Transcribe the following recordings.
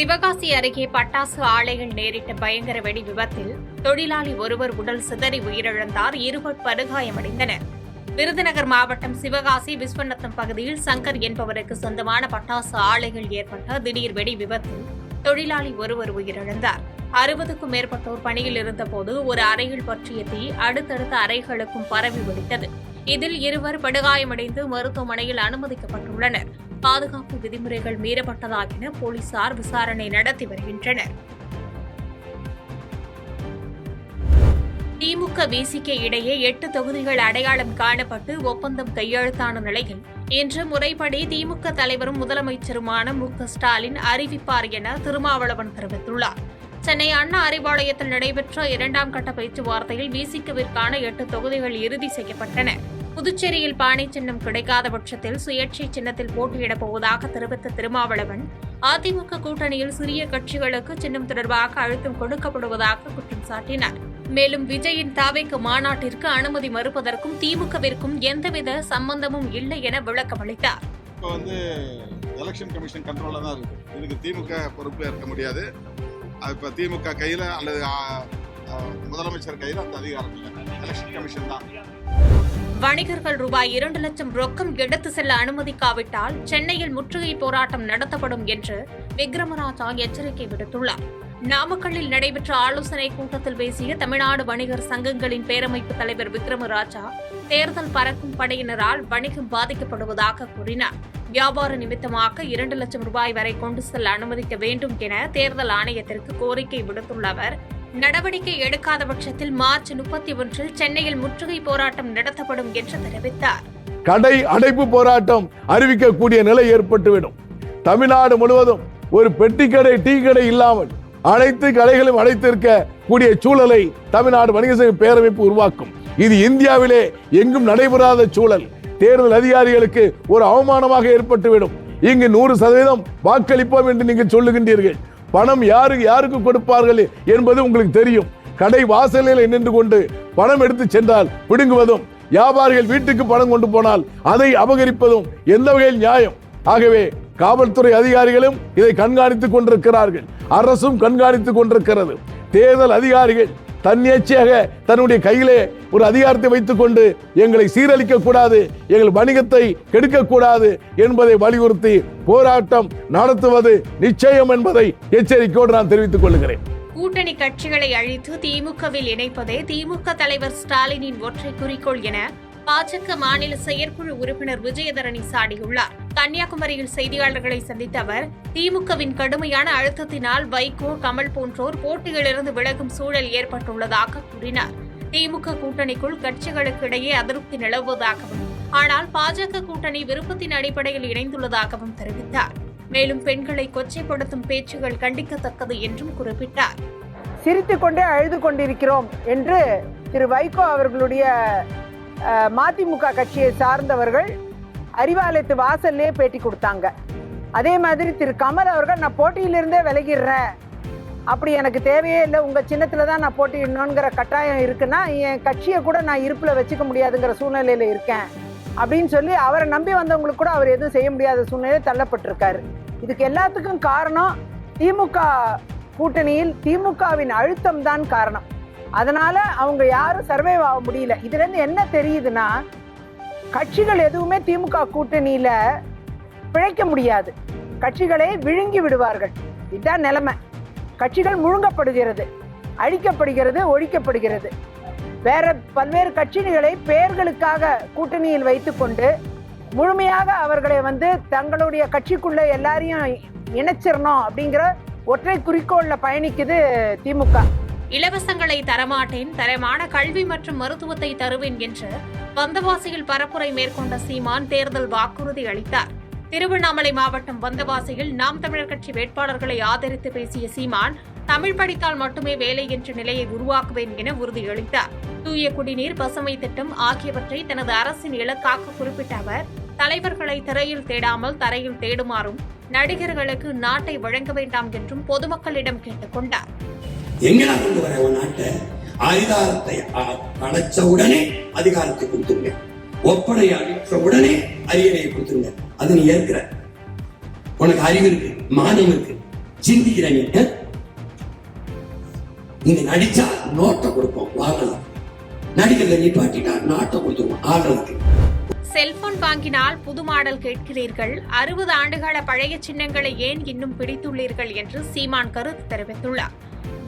சிவகாசி அருகே பட்டாசு ஆலையில் நேரிட்ட பயங்கர வெடி விபத்தில் தொழிலாளி ஒருவர் உடல் சிதறி உயிரிழந்தார். இருவர் படுகாயமடைந்தனர். விருதுநகர் மாவட்டம் சிவகாசி விஸ்வநத்தம் பகுதியில் சங்கர் என்பவருக்கு சொந்தமான பட்டாசு ஆலையில் ஏற்பட்ட திடீர் வெடி விபத்தில் தொழிலாளி ஒருவர் உயிரிழந்தார். 60க்கும் மேற்பட்டோர் பணியில் இருந்தபோது ஒரு அறையில் பற்றிய தீ அடுத்தடுத்த அறைகளுக்கும் பரவி வெடித்தது. இதில் இருவர் படுகாயமடைந்து மருத்துவமனையில் அனுமதிக்கப்பட்டுள்ளனர். பாதுகாப்பு விதிமுறைகள் மீறப்பட்டதாக என போலீசார் விசாரணை நடத்தி வருகின்றனர். திமுக விசிக இடையே 8 தொகுதிகள் அடையாளம் காணப்பட்டு ஒப்பந்தம் கையெழுத்தான நிலையில் இன்று முறைப்படி திமுக தலைவரும் முதலமைச்சருமான மு.க.ஸ்டாலின் அறிவிப்பார் என திருமாவளவன் தெரிவித்துள்ளார். சென்னை அண்ணா அறிவாலயத்தில் நடைபெற்ற 2ஆம் கட்ட பேச்சுவார்த்தையில் விசிகவிற்கான 8 தொகுதிகள் இறுதி செய்யப்பட்டன. புதுச்சேரியில் பானை சின்னம் கிடைக்காத பட்சத்தில் சுயேட்சை சின்னத்தில் போட்டியிடப் போவதாக தெரிவித்த திருமாவளவன், அதிமுக கூட்டணியில் சிறிய கட்சிகளுக்கு சின்னம் தொடர்பாக அழுத்தம் கொடுக்கப்படுவதாக குற்றம் சாட்டினார். மேலும் விஜயின் தாவேக்கு மாநாட்டிற்கு அனுமதி மறுப்பதற்கும் திமுகவிற்கும் எந்தவித சம்பந்தமும் இல்லை என விளக்கமளித்தார். எலெக்ஷன் கமிஷன் கண்ட்ரோல்ல தான் இருக்கு. இதுக்கு திமுக பொறுப்பு ஏற்க முடியாது. இப்ப திமுக கையில அல்லது முதலமைச்சர் கையில அந்த அதிகாரம் இல்லை. எலெக்ஷன் கமிஷன் தான். வணிகர்கள் ரூபாய் 2 லட்சம் ரொக்கம் எடுத்து செல்ல அனுமதிக்காவிட்டால் சென்னையில் முற்றுகை போராட்டம் நடத்தப்படும் என்று விக்ரமராஜா எச்சரிக்கை விடுத்துள்ளார். நாமக்கல்லில் நடைபெற்ற ஆலோசனைக் கூட்டத்தில் பேசிய தமிழ்நாடு வணிகர் சங்கங்களின் பேரமைப்பு தலைவர் விக்ரமராஜா, தேர்தல் பறக்கும் படையினரால் வணிகம் பாதிக்கப்படுவதாக கூறினார். வியாபார நிமித்தமாக 2 லட்சம் ரூபாய் வரை கொண்டு செல்ல அனுமதிக்க வேண்டும் என தேர்தல் ஆணையத்திற்கு கோரிக்கை விடுத்துள்ள அவர், நடவடிக்கை எடுக்காத பட்சத்தில் மார்ச் 31 சென்னையில் முற்றுகை போராட்டம் நடத்தப்படும் என்று தெரிவித்தார். கடை அடைப்பு போராட்டம் அறிவிக்கக்கூடிய நிலை ஏற்பட்டுவிடும். தமிழ்நாடு முழுவதும் ஒரு பெட்டி கடை, டீ கடை இல்லாமல் அனைத்து கடைகளும் அடைத்திருக்க கூடிய சூழலை தமிழ்நாடு வணிக சங்க பேரமைப்பு உருவாக்கும். இது இந்தியாவிலே எங்கும் நடைபெறாத சூழல். தேர்தல் அதிகாரிகளுக்கு ஒரு அவமானமாக ஏற்பட்டுவிடும். இங்கு 100% வாக்களிப்போம் என்று நீங்கள் சொல்லுகின்றீர்கள். பணம் யாருக்கு கொடுப்பார்கள் என்பது உங்களுக்கு தெரியும். கடை வாசலில் நின்று கொண்டு பணம் எடுத்து சென்றால் பிடுங்குவதும், வியாபாரிகள் வீட்டுக்கு பணம் கொண்டு போனால் அதை அபகரிப்பதும் எந்த வகையில் நியாயம்? ஆகவே காவல்துறை அதிகாரிகளும் இதை கண்காணித்துக் கொண்டிருக்கிறார்கள். அரசும் கண்காணித்துக் கொண்டிருக்கிறது. தேர்தல் அதிகாரிகள் தன்னிச்சையாக தன்னுடைய கையிலே ஒரு அதிகாரத்தை வைத்துக் கொண்டு எங்களை சீரழிக்க கூடாது, எங்கள் வணிகத்தை கெடுக்க கூடாது என்பதை வலியுறுத்தி போராட்டம் நடத்துவது நிச்சயம் என்பதை எச்சரிக்கையோடு நான் தெரிவித்துக் கொள்கிறேன். கூட்டணி கட்சிகளை அழித்து திமுகவில் இணைப்பதே திமுக தலைவர் ஸ்டாலினின் ஒற்றை குறிக்கோள் என பாஜக மாநில செயற்குழு உறுப்பினர் விஜயதரணி சாடியுள்ளார். கன்னியாகுமரியில் செய்தியாளர்களை சந்தித்த அவர், திமுகவின் கடுமையான அழுத்தத்தினால் வைகோ, கமல் போன்றோர் போட்டியிலிருந்து விலகும் சூழல் ஏற்பட்டுள்ளதாக கூறினார். திமுக கூட்டணிக்குள் கட்சிகளுக்கு இடையே அதிருப்தி நிலவுவதாகவும், ஆனால் பாஜக கூட்டணி விருப்பத்தின் அடிப்படையில் இணைந்துள்ளதாகவும் தெரிவித்தார். மேலும் பெண்களை கொச்சைப்படுத்தும் பேச்சுகள் கண்டிக்கத்தக்கது என்றும் குறிப்பிட்டார். சிரித்துக் கொண்டே அழுது கொண்டிருக்கிறோம் என்று திரு வைகோ அவர்களுடைய மதிமுக கட்சியை சார்ந்தவர்கள் அறிவாலயத்து வாசல்லே பேட்டி கொடுத்தாங்க. அதே மாதிரி திரு கமல் அவர்கள், நான் போட்டியிலிருந்தே விலகிடுறேன், அப்படி எனக்கு தேவையே இல்லை, உங்கள் சின்னத்தில் தான் நான் போட்டியிடணுங்கிற கட்டாயம் இருக்குன்னா என் கட்சியை கூட நான் இருப்பில் வச்சுக்க முடியாதுங்கிற சூழ்நிலையில் இருக்கேன் அப்படின்னு சொல்லி அவரை நம்பி வந்தவங்களுக்கு கூட அவர் எதுவும் செய்ய முடியாத சூழ்நிலையில் தள்ளப்பட்டிருக்காரு. இதுக்கு எல்லாத்துக்கும் காரணம் திமுக கூட்டணியில் திமுகவின் அழுத்தம் தான் காரணம். அதனால அவங்க யாரும் சர்வைவ் ஆக முடியல. இதுல இருந்து என்ன தெரியுதுன்னா, கட்சிகள் எதுவுமே திமுக கூட்டணியில பிழைக்க முடியாது. கட்சிகளை விழுங்கி விடுவார்கள். இதுதான் நிலைமை. கட்சிகள் முழுங்கப்படுகிறது, அழிக்கப்படுகிறது, ஒழிக்கப்படுகிறது. வேற பல்வேறு கட்சிகளை பெயர்களுக்காக கூட்டணியில் வைத்துக்கொண்டு முழுமையாக அவர்களை தங்களுடைய கட்சிக்குள்ள எல்லாரையும் இணைச்சிடணும் அப்படிங்கிற ஒற்றை குறிக்கோள்ல பயணிக்குது திமுக. இலவசங்களை தரமாட்டேன், தரமான கல்வி மற்றும் மருத்துவத்தை தருவேன் என்று வந்தவாசியில் பரப்புரை மேற்கொண்ட சீமான் தேர்தல் வாக்குறுதி அளித்தார். திருவண்ணாமலை மாவட்டம் வந்தவாசியில் நாம் தமிழர் கட்சி வேட்பாளர்களை ஆதரித்து பேசிய சீமான், தமிழ் படித்தால் மட்டுமே வேலை என்ற நிலையை உருவாக்குவேன் என உறுதியளித்தார். தூய குடிநீர், பசுமை திட்டம் ஆகியவற்றை தனது அரசின் இலக்காக குறிப்பிட்ட அவர், தலைவர்களை திரையில் தேடாமல் தரையில் தேடுமாறும், நடிகர்களுக்கு நாட்டை வழங்க வேண்டாம் என்றும் பொதுமக்களிடம் கேட்டுக் கொண்டார். எங்கடா கொண்டு வர ஒரு நாட்டை? அதிகாரத்தை அடைச்ச உடனே அதிகாரத்தை கொடுத்துருங்க, ஒப்பனை அளித்த உடனே அரியணையை கொடுத்துருங்க. அது நீ ஏற்கிற, உனக்கு அறிவு இருக்கு, மானம் இருக்கு, சிந்திக்கிற நீங்க நடிச்சா நோட்டை கொடுப்போம் வாங்கலாம், நடிக்கிறத நிப்பாட்டினா நாட்டை கொடுத்துருவோம் ஆடுறதுக்கு. செல்போன் வாங்கினால் புது மாடல் கேட்கிறீர்கள், 60 ஆண்டுகால பழைய சின்னங்களை ஏன் இன்னும் பிடித்துள்ளீர்கள் என்று சீமான் கருத்து தெரிவித்துள்ளார்.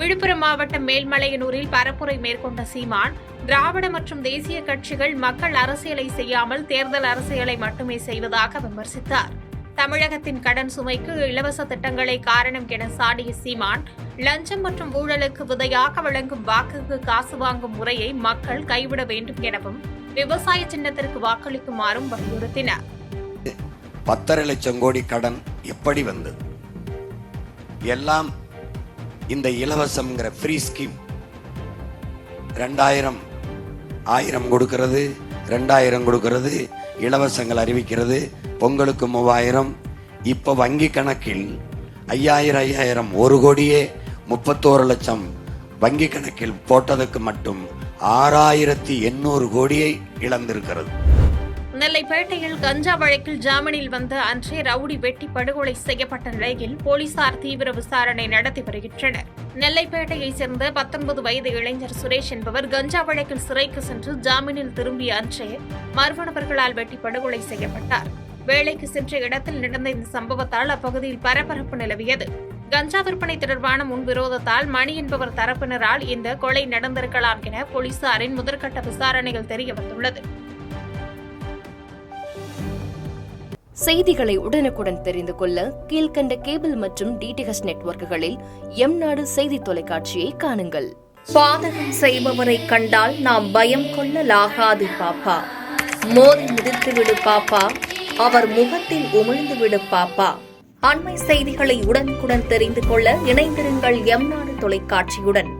விழுப்புரம் மாவட்டம் மேல்மலையனூரில் பரப்புரை மேற்கொண்ட சீமான், திராவிட மற்றும் தேசிய கட்சிகள் மக்கள் அரசியலை செய்யாமல் தேர்தல் அரசியலை மட்டுமே செய்வதாக விமர்சித்தார். தமிழகத்தின் கடன் சுமைக்கு இலவச திட்டங்களை காரணம் என சாடிய சீமான், லஞ்சம் மற்றும் ஊழலுக்கு விதையாக வழங்கும் வாக்குக்கு காசு வாங்கும் முறையை மக்கள் கைவிட வேண்டும் எனவும் விவசாய சின்னத்திற்கு வாக்களிக்குமாறும் வலியுறுத்தினார். 10.5 லட்சம் கோடி கடன் எப்படி வந்தது? எல்லாம் இந்த இலவசம்ங்கிற ஃப்ரீ ஸ்கீம். 2000 1000 கொடுக்கிறது, 2000 கொடுக்கிறது, இலவசங்கள் அறிவிக்கிறது, பொங்கலுக்கு 3000. இப்ப வங்கி கணக்கில் 5000 1 கோடியே 31 லட்சம் வங்கி கணக்கில் போட்டதுக்கு மட்டும் 6800 கோடியை இழந்திருக்கிறது. நெல்லைப்பேட்டையில் கஞ்சா வழக்கில் ஜாமீனில் வந்த அன்றே ரவுடி வெட்டி படுகொலை செய்யப்பட்ட நிலையில் போலீசார் தீவிர விசாரணை நடத்தி வருகின்றனர். நெல்லைப்பேட்டையைச் சேர்ந்த 19 வயது இளைஞர் சுரேஷ் என்பவர் கஞ்சா வழக்கில் சிறைக்கு சென்று ஜாமீனில் திரும்பிய அன்றே மர்ம நபர்களால் வெட்டி படுகொலை செய்யப்பட்டார். வேலைக்கு சென்ற இடத்தில் நடந்த இந்த சம்பவத்தால் அப்பகுதியில் பரபரப்பு நிலவியது. கஞ்சா விற்பனை தொடர்பான முன்விரோதத்தால் மணி என்பவர் தரப்பினரால் இந்த கொலை நடந்திருக்கலாம் என போலீசாரின் முதற்கட்ட விசாரணைகள் தெரியவந்துள்ளது. செய்திகளை உடனுக்குடன் தெரிந்து கொள்ள கீழ்கண்ட கேபிள் மற்றும் டிடிஎச் நெட்வொர்க்குகளில் எம்நாடு செய்தி தொலைக்காட்சியை காணுங்கள். பாதகம் செய்பவரை கண்டால் நாம் பயம் கொள்ளலாகாது பாப்பா, மோதி மிதித்துவிடு பாப்பா, அவர் முகத்தில் உமிழ்ந்துவிடு பாப்பா. அண்மை செய்திகளை உடனுக்குடன் தெரிந்து கொள்ள இணைந்திருங்கள் எம்நாடு தொலைக்காட்சியுடன்.